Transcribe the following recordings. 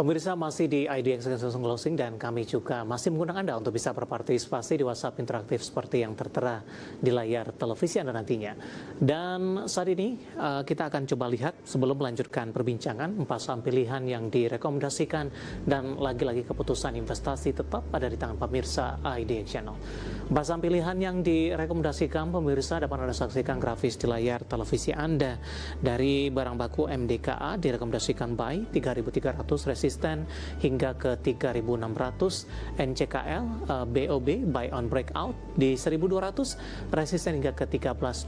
Pemirsa masih di IDX Closing dan kami juga masih mengundang Anda untuk bisa berpartisipasi di WhatsApp interaktif seperti yang tertera di layar televisi Anda nantinya. Dan saat ini kita akan coba lihat sebelum melanjutkan perbincangan 4 saham pilihan yang direkomendasikan dan lagi-lagi keputusan investasi tetap ada di tangan pemirsa IDX Channel. 4 saham pilihan yang direkomendasikan pemirsa dapat Anda saksikan grafis di layar televisi Anda. Dari barang baku MDKA direkomendasikan buy 3.300 resisten hingga ke 3.600, NCKL BOB buy on breakout di 1.200, resisten hingga ke 13.25.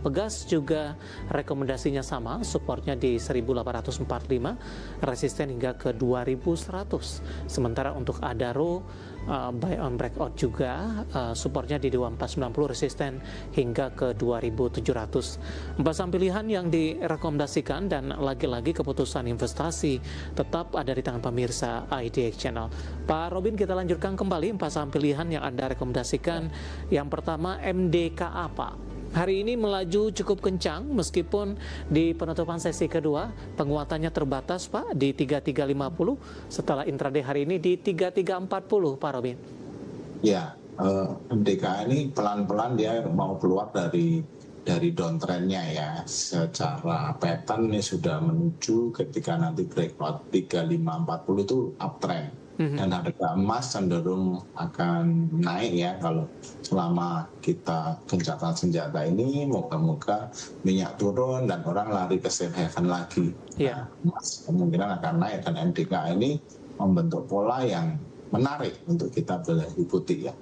Pegas juga rekomendasinya sama, supportnya di 1.845, resisten hingga ke 2.100. Sementara untuk Adaro buy on breakout juga, supportnya di 2.490, resisten hingga ke 2.700. 4 saham pilihan yang direkomendasikan dan lagi-lagi keputusan investasi tetap ada di tangan pemirsa IDX Channel. Pak Robin, kita lanjutkan kembali 4 saham pilihan yang Anda rekomendasikan. Yang pertama MDKA, Pak. Hari ini melaju cukup kencang meskipun di penutupan sesi kedua penguatannya terbatas, Pak, di 3350 setelah intraday hari ini di 3340, Pak Robin. Ya, MDKA ini pelan-pelan dia mau keluar dari downtrendnya ya. Secara pattern ini sudah menuju ketika nanti breakout 3540 itu uptrend. Dan harga emas cenderung akan naik ya kalau selama kita gencatan senjata ini. Moga-moga minyak turun dan orang lari ke safe haven lagi. Yeah. Emas kemungkinan akan naik dan MDKA ini membentuk pola yang menarik untuk kita ikuti ya.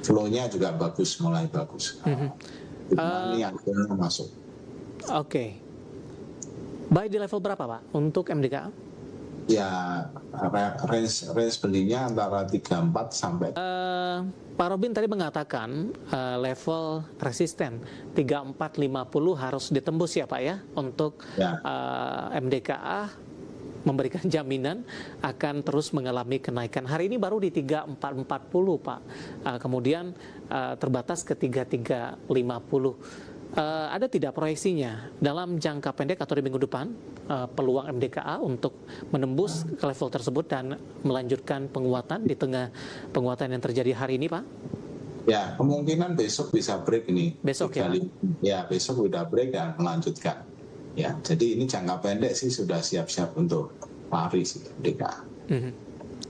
Flow-nya juga bagus, mulai bagus. Ini yang masuk. Oke. Buy di level berapa, Pak, untuk MDKA? Ya, range belinya antara 34 sampai... Pak Robin tadi mengatakan level resisten 3450 harus ditembus ya, Pak ya, untuk ya. MDKA memberikan jaminan akan terus mengalami kenaikan. Hari ini baru di 3440, Pak. Kemudian terbatas ke 3350. Ada tidak proyeksinya dalam jangka pendek atau di minggu depan peluang MDKA untuk menembus ke level tersebut dan melanjutkan penguatan di tengah penguatan yang terjadi hari ini, Pak? Ya, kemungkinan besok bisa break ini. Besok ya? Ya, besok udah break dan melanjutkan. Ya, jadi ini jangka pendek sih sudah siap-siap untuk lari sih MDKA.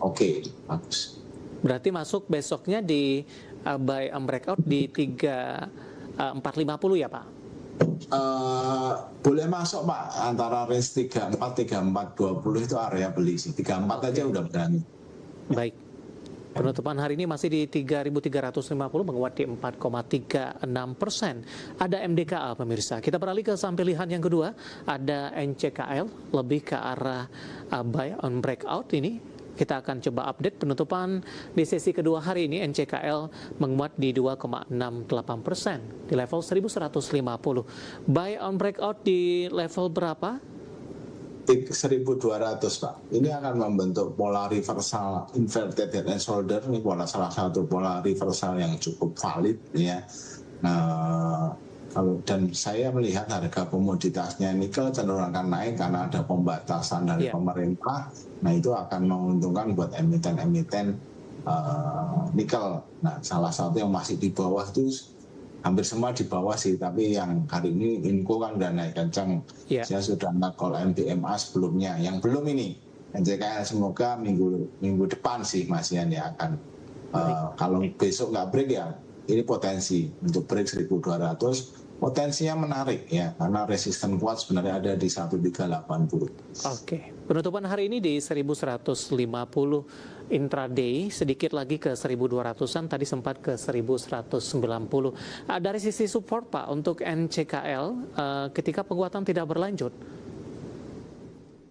Oke, bagus. Berarti masuk besoknya di buy on breakout di 3450 ya, Pak? Boleh masuk, Pak, antara range 34 3420 itu area beli sih. 34 aja udah berani. Baik. Penutupan hari ini masih di 3.350, menguat di 4,36%. Ada MDKA, pemirsa. Kita beralih ke saham pilihan yang kedua. Ada NCKL, lebih ke arah buy on breakout ini. Kita akan coba update penutupan di sesi kedua hari ini. NCKL menguat di 2,68% di level 1150. Buy on breakout di level berapa? 1.200, Pak. Ini akan membentuk pola reversal inverted head and shoulder. Ini salah satu pola reversal yang cukup valid ya. Dan saya melihat harga komoditasnya nikel cenderung akan naik karena ada pembatasan dari pemerintah. Nah, itu akan menguntungkan buat emiten-emiten nikel. Nah, salah satu yang masih di bawah itu hampir semua di bawah sih, tapi yang hari ini Inco kan udah naik kencang. Saya sudah nge-call MBMA sebelumnya. Yang belum ini NCKL, semoga minggu depan sih Mas Ian ya akan kalau besok nggak break ya ini potensi untuk break 1.200. Potensinya menarik ya, karena resisten kuat sebenarnya ada di 1380. Oke, penutupan hari ini di 1150 intraday, sedikit lagi ke 1200-an, tadi sempat ke 1190. Dari sisi support, Pak, untuk NCKL ketika penguatan tidak berlanjut?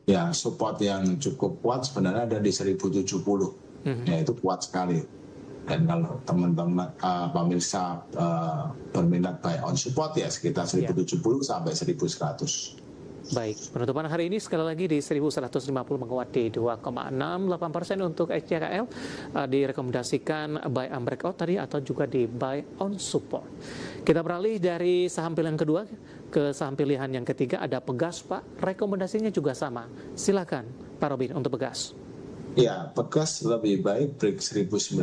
Ya, support yang cukup kuat sebenarnya ada di 1070. Ya, itu kuat sekali. Dan kalau teman-teman pemirsa berminat buy on support ya sekitar 1070 sampai 1100. Baik, penutupan hari ini sekali lagi di 1150 menguat di 2,68% untuk SCKL. Direkomendasikan buy on breakout tadi atau juga di buy on support. Kita beralih dari saham pilihan kedua ke saham pilihan yang ketiga, ada Pegas, Pak. Rekomendasinya juga sama. Silakan Pak Robin untuk Pegas. Ya, Pegas lebih baik break 1900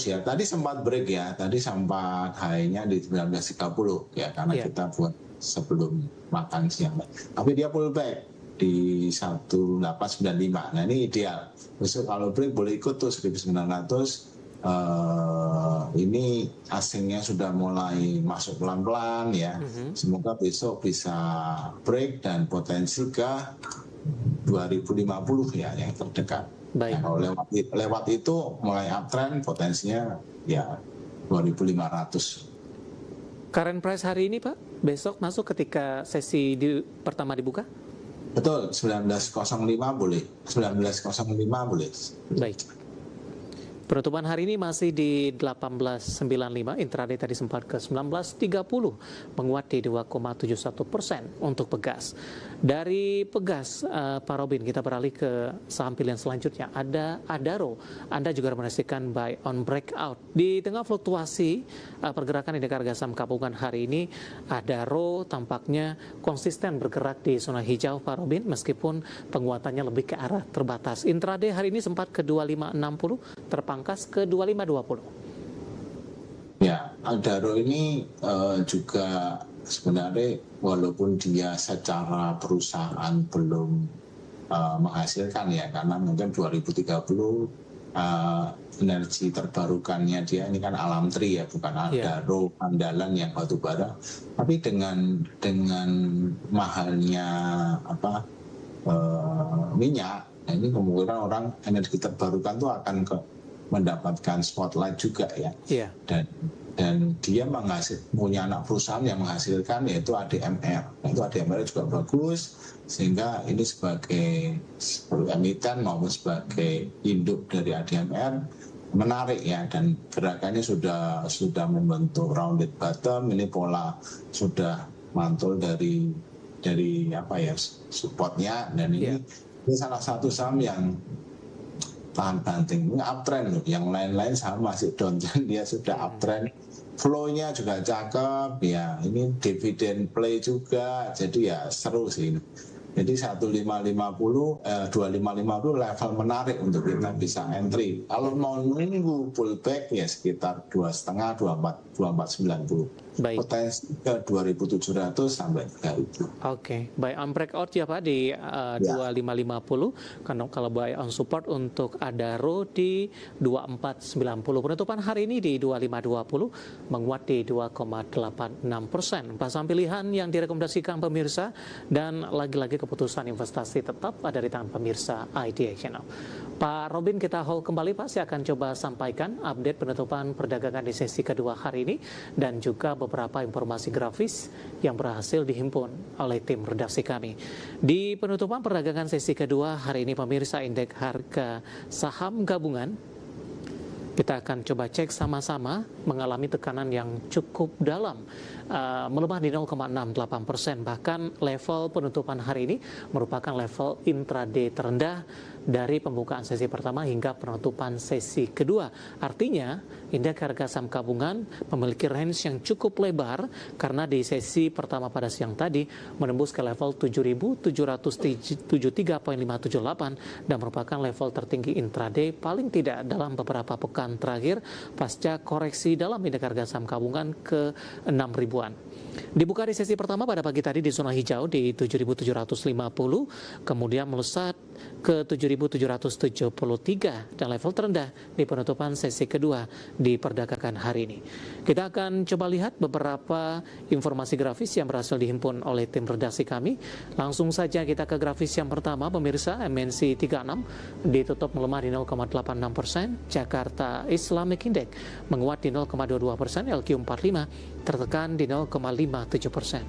ya. Tadi sempat break ya, tadi sempat high-nya di 1930 ya, karena kita buat sebelum makan siang. Tapi dia pullback di 1895. Nah ini ideal. Besok kalau break boleh ikut tuh 1900. Ini asingnya sudah mulai masuk pelan-pelan ya. Semoga besok bisa break dan potensi ke 2050 ya yang terdekat. Baik. Nah, kalau lewat itu mulai uptrend potensinya ya 2500. Current price hari ini Pak, besok masuk ketika sesi pertama dibuka? Betul, 19.05 boleh. 19.05 boleh. Baik. Penutupan hari ini masih di 1895, intraday tadi sempat ke 1930, menguat di 2,71% untuk Pegas. Dari Pegas, Pak Robin, kita beralih ke saham pilihan selanjutnya, ada Adaro. Anda juga rekomendasikan buy on breakout. Di tengah fluktuasi pergerakan indeks harga saham gabungan hari ini, Adaro tampaknya konsisten bergerak di zona hijau, Pak Robin, meskipun penguatannya lebih ke arah terbatas. Intraday hari ini sempat ke 2560, terpangkas ke 2520. Ya, Adaro ini juga sebenarnya walaupun dia secara perusahaan belum menghasilkan ya, karena mungkin 2030 energi terbarukannya dia ini kan alam tri ya, bukan Adaro andalan yang batu bara. Tapi dengan mahalnya minyak, nah ini kemungkinan orang energi terbarukan itu akan mendapatkan spotlight juga ya. Dan dia punya anak perusahaan yang menghasilkan yaitu ADMR. Nah, itu ADMR juga bagus, sehingga ini sebagai emiten maupun sebagai induk dari ADMR menarik ya, dan gerakannya sudah membentuk rounded bottom. Ini pola sudah mantul dari supportnya, dan ini salah satu saham yang tahan banting, ini uptrend loh. Yang lain-lain sama masih downtrend, dia sudah uptrend. Flow-nya juga cakep ya. Ini dividend play juga, jadi ya seru sih ini. Jadi 2550 level menarik untuk kita bisa entry. Kalau mau nunggu pullback ya sekitar 2,5 2490. Baik. Potensi ke 2.700 sampai 3.000. Oke, buy on breakout ya Pak di 2550. Kalau buy on support untuk Adaro di 2490. Penutupan hari ini di 2520, menguat di 2,86%. Saham pilihan yang direkomendasikan pemirsa, dan lagi-lagi keputusan investasi tetap ada di tangan pemirsa IDX Channel. Pak Robin, kita hold kembali Pak. Saya akan coba sampaikan update penutupan perdagangan di sesi kedua hari ini dan juga beberapa informasi grafis yang berhasil dihimpun oleh tim redaksi kami. Di penutupan perdagangan sesi kedua hari ini pemirsa, indeks harga saham gabungan kita akan coba cek sama-sama mengalami tekanan yang cukup dalam, melemah di 0,68%. Bahkan level penutupan hari ini merupakan level intraday terendah dari pembukaan sesi pertama hingga penutupan sesi kedua. Artinya indeks harga saham gabungan memiliki range yang cukup lebar, karena di sesi pertama pada siang tadi menembus ke level 7.773.578 dan merupakan level tertinggi intraday paling tidak dalam beberapa pekan terakhir pasca koreksi dalam indeks harga saham gabungan ke 6.000-an. Dibuka di sesi pertama pada pagi tadi di zona hijau di 7.750, kemudian melesat ke 7.773 dan level terendah di penutupan sesi kedua diperdagangkan hari ini. Kita akan coba lihat beberapa informasi grafis yang berhasil dihimpun oleh tim redaksi kami. Langsung saja kita ke grafis yang pertama, pemirsa. MNC 36 ditutup melemah di 0,86%, Jakarta Islamic Index menguat di 0,22%, LQ45 tertekan di 0,57%.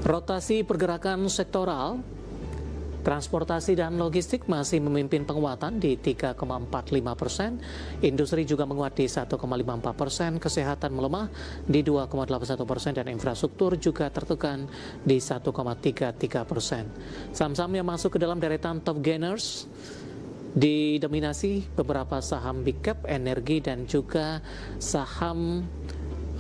Rotasi pergerakan sektoral Transportasi dan logistik masih memimpin penguatan di 3,45%, industri juga menguat di 1,54%, kesehatan melemah di 2,81% dan infrastruktur juga tertekan di 1,33%. Saham-saham yang masuk ke dalam deretan top gainers didominasi beberapa saham big cap, energi dan juga saham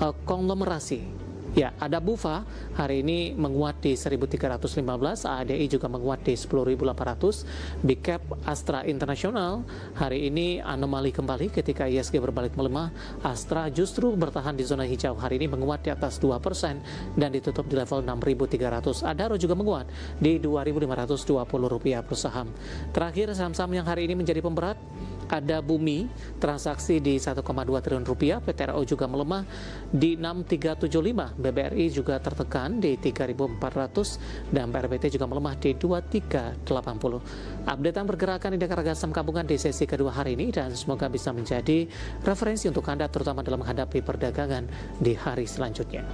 konglomerasi. Ya, ada Bufa hari ini menguat di 1.315, ADI juga menguat di 10.800, Big Cap Astra International hari ini anomali kembali ketika ISG berbalik melemah. Astra justru bertahan di zona hijau, hari ini menguat di atas 2% dan ditutup di level 6.300. Adaro juga menguat di Rp2.520 per saham. Terakhir, saham-saham yang hari ini menjadi pemberat, ada Bumi, transaksi di 1,2 triliun rupiah, PTRO juga melemah di 6.375, BBRI juga tertekan di 3.400 dan PRBT juga melemah di 2.380. Updatean pergerakan indeks harga saham gabungan di sesi kedua hari ini dan semoga bisa menjadi referensi untuk Anda terutama dalam menghadapi perdagangan di hari selanjutnya.